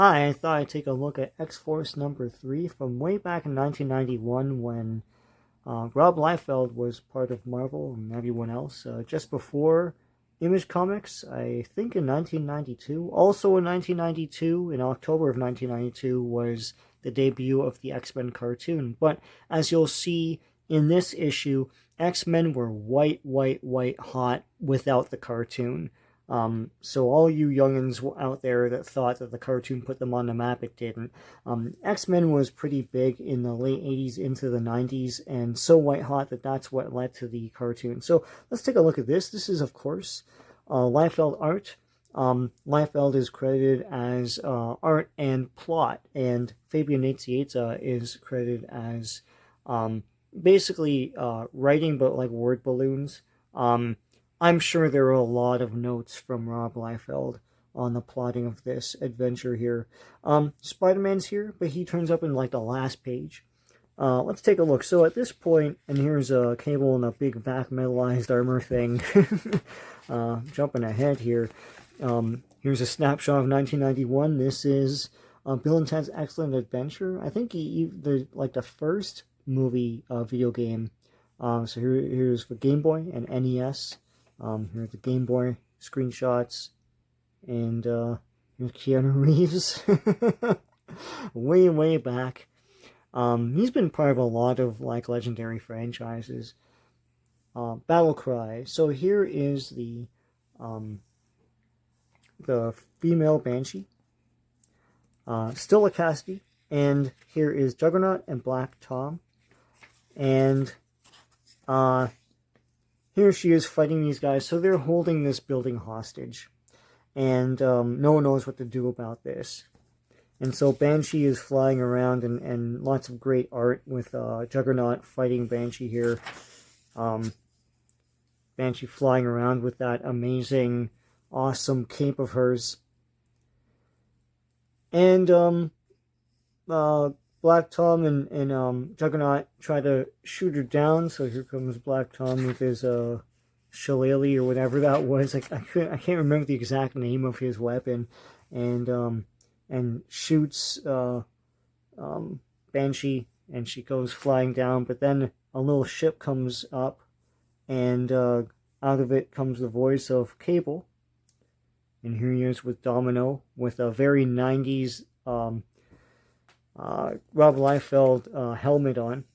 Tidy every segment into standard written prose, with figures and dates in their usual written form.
Hi, I thought I'd take a look at X-Force number 3 from way back in 1991 when Rob Liefeld was part of Marvel and everyone else. Just before Image Comics, I think in 1992. Also in 1992, in October of 1992, was the debut of the X-Men cartoon. But as you'll see in this issue, X-Men were white hot without the cartoon. So all you youngins out there that thought that the cartoon put them on the map, it didn't. X-Men was pretty big in the late 80s into the 90s, and so white hot that that's what led to the cartoon. So let's take a look at this. This is, of course, Liefeld art. Liefeld is credited as art and plot, and Fabian Nicieza is credited as basically writing, but like word balloons. I'm sure there are a lot of notes from Rob Liefeld on the plotting of this adventure here. Spider-Man's here, but he turns up in like the last page. Let's take a look. So at this point, and here's a Cable in a big back metalized armor thing. Jumping ahead here. Here's a snapshot of 1991. This is Bill and Ted's Excellent Adventure. I think the first movie video game. So here's for Game Boy and NES. Here's the Game Boy screenshots, and here's Keanu Reeves, way back. He's been part of a lot of like legendary franchises. Battle Cry. So here is the female Banshee, Stilla Cassidy, and here is Juggernaut and Black Tom, and here she is fighting these guys. So they're holding this building hostage. And no one knows what to do about this. And so Banshee is flying around, and lots of great art with Juggernaut fighting Banshee here. Banshee flying around with that amazing, awesome cape of hers. And Black Tom and Juggernaut try to shoot her down, so here comes Black Tom with his shillelagh or whatever that was. I can't remember the exact name of his weapon, and shoots Banshee, and she goes flying down. But then a little ship comes up, and out of it comes the voice of Cable, and here he is with Domino with a very 90s Rob Liefeld helmet on.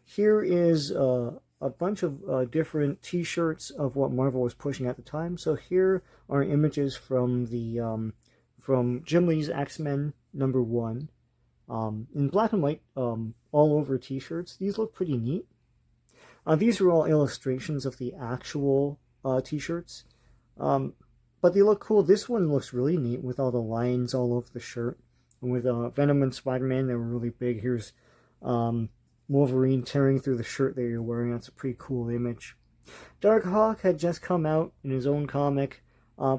Here is a bunch of different t-shirts of what Marvel was pushing at the time. So here are images from the from Jim Lee's X-Men #1 in black and white, all over t-shirts. These look pretty neat. These are all illustrations of the actual t-shirts. But they look cool. This one looks really neat with all the lines all over the shirt. And with Venom and Spider-Man, they were really big. Here's Wolverine tearing through the shirt that you're wearing. That's a pretty cool image. Darkhawk had just come out in his own comic.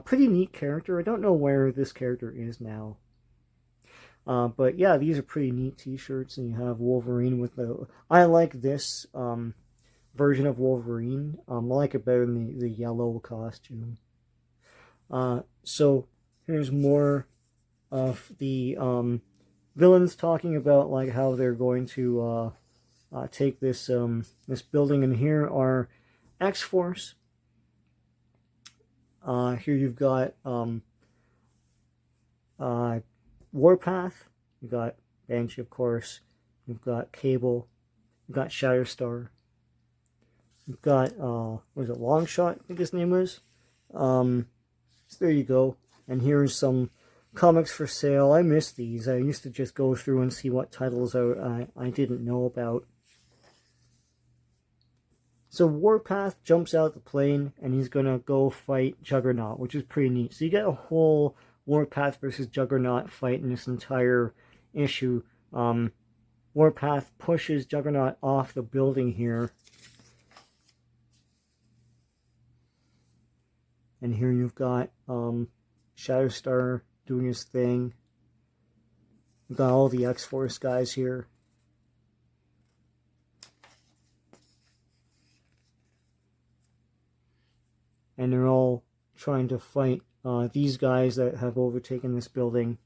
Pretty neat character. I don't know where this character is now. But yeah, these are pretty neat t-shirts. And you have Wolverine with the... I like this version of Wolverine. I like it better than the yellow costume. So here's more of the villains talking about like how they're going to take this this building, and here are X-Force. Here you've got Warpath, you've got Banshee, of course, you've got Cable, you've got Shatterstar, you've got what was it, Longshot, I think his name was. So there you go. And here's some comics for sale. I miss these. I used to just go through and see what titles I didn't know about. So Warpath jumps out the plane, and he's going to go fight Juggernaut, which is pretty neat. So you get a whole Warpath versus Juggernaut fight in this entire issue. Warpath pushes Juggernaut off the building here. And here you've got Shatterstar doing his thing. You've got all the X-Force guys here. And they're all trying to fight these guys that have overtaken this building.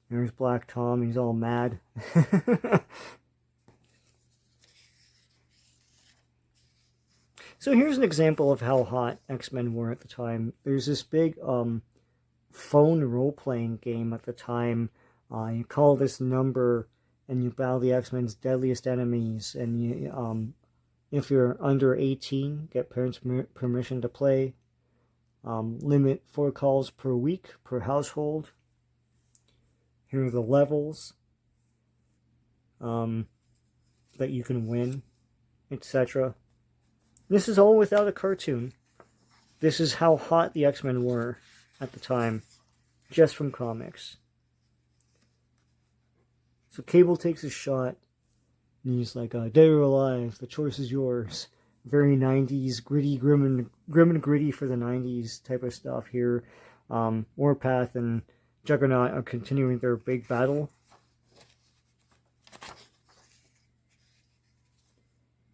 There's Black Tom, he's all mad. So here's an example of how hot X-Men were at the time. There's this big phone role-playing game at the time. You call this number and you battle the X-Men's deadliest enemies. And you, if you're under 18, get parents' permission to play. Limit 4 calls per week per household. Here are the levels that you can win, etc. This is all without a cartoon. This is how hot the X-Men were at the time, just from comics. So Cable takes a shot, and he's like, dead or alive, the choice is yours. Very 90s, gritty, grim and gritty for the 90s type of stuff here. Warpath and Juggernaut are continuing their big battle.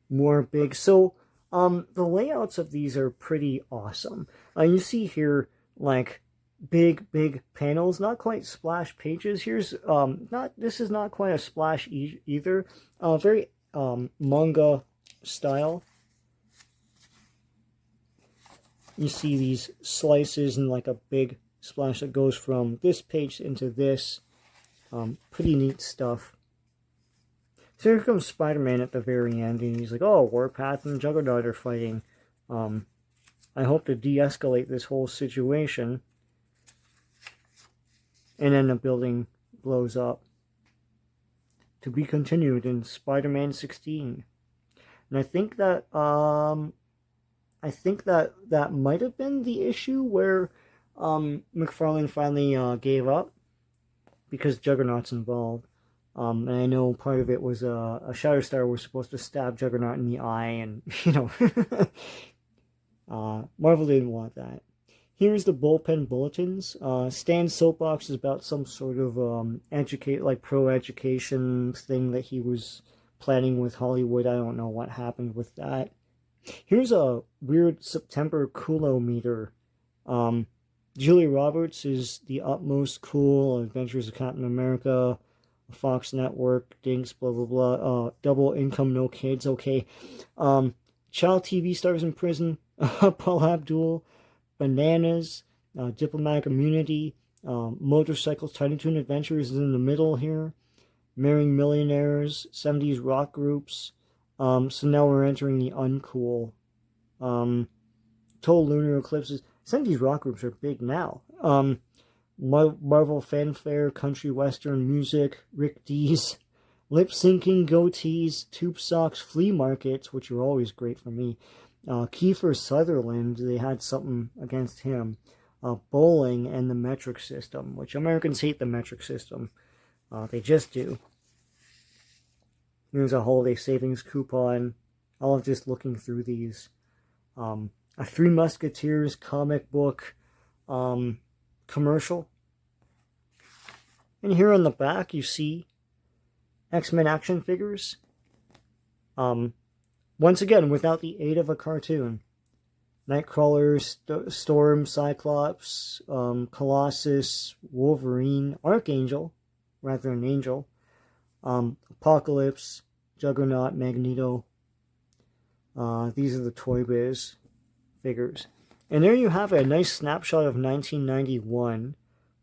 More big. So, the layouts of these are pretty awesome. You see here, like, big panels, not quite splash pages. Here's, this is not quite a splash either. Very, manga style. You see these slices and like a big splash that goes from this page into this. Pretty neat stuff. So here comes Spider-Man at the very end, and he's like, oh, Warpath and Juggernaut are fighting. I hope to de-escalate this whole situation. And then the building blows up. To be continued in Spider-Man 16. And I think that, that might have been the issue where McFarlane finally gave up. Because Juggernaut's involved. And I know part of it was a Shatterstar was supposed to stab Juggernaut in the eye, and, you know, Marvel didn't want that. Here's the bullpen bulletins. Stan's soapbox is about some sort of pro-education thing that he was planning with Hollywood. I don't know what happened with that. Here's a weird September Coolometer. Julia Roberts is the utmost cool, Adventures of Captain America, Fox Network, Dinks, blah, blah, blah, double income, no kids, okay. Child TV stars in prison, Paul Abdul, Bananas, Diplomatic Immunity, Motorcycles, Tiny Toon Adventures is in the middle here, Marrying Millionaires, 70s rock groups, so now we're entering the uncool. Total Lunar Eclipses, 70s rock groups are big now. Marvel Fanfare, Country Western Music, Rick Dees, Lip Syncing, Goatees, Tube Socks, Flea Markets, which are always great for me. Kiefer Sutherland, they had something against him. Bowling and the metric system, which Americans hate the metric system. They just do. Here's a holiday savings coupon. I love just looking through these. A Three Musketeers comic book commercial. And here on the back you see X-Men action figures. Once again, without the aid of a cartoon. Nightcrawler, Storm, Cyclops, Colossus, Wolverine, Archangel, rather than Angel, Apocalypse, Juggernaut, Magneto. These are the Toy Biz figures. And there you have it, a nice snapshot of 1991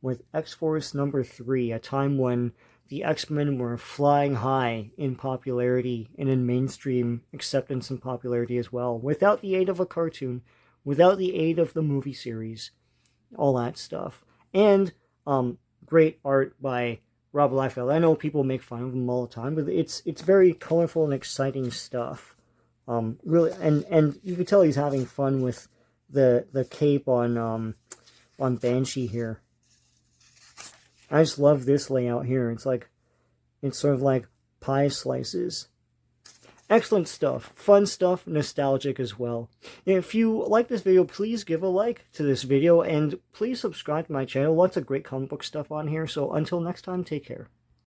with X-Force number 3, a time when the X-Men were flying high in popularity and in mainstream acceptance and popularity as well, without the aid of a cartoon, without the aid of the movie series, all that stuff. And great art by Rob Liefeld. I know people make fun of him all the time, but it's very colorful and exciting stuff. Really, and you can tell he's having fun with the cape on Banshee here. I just love this layout here. It's sort of like pie slices. Excellent stuff. Fun stuff. Nostalgic as well. If you like this video, please give a like to this video. And please subscribe to my channel. Lots of great comic book stuff on here. So until next time, take care.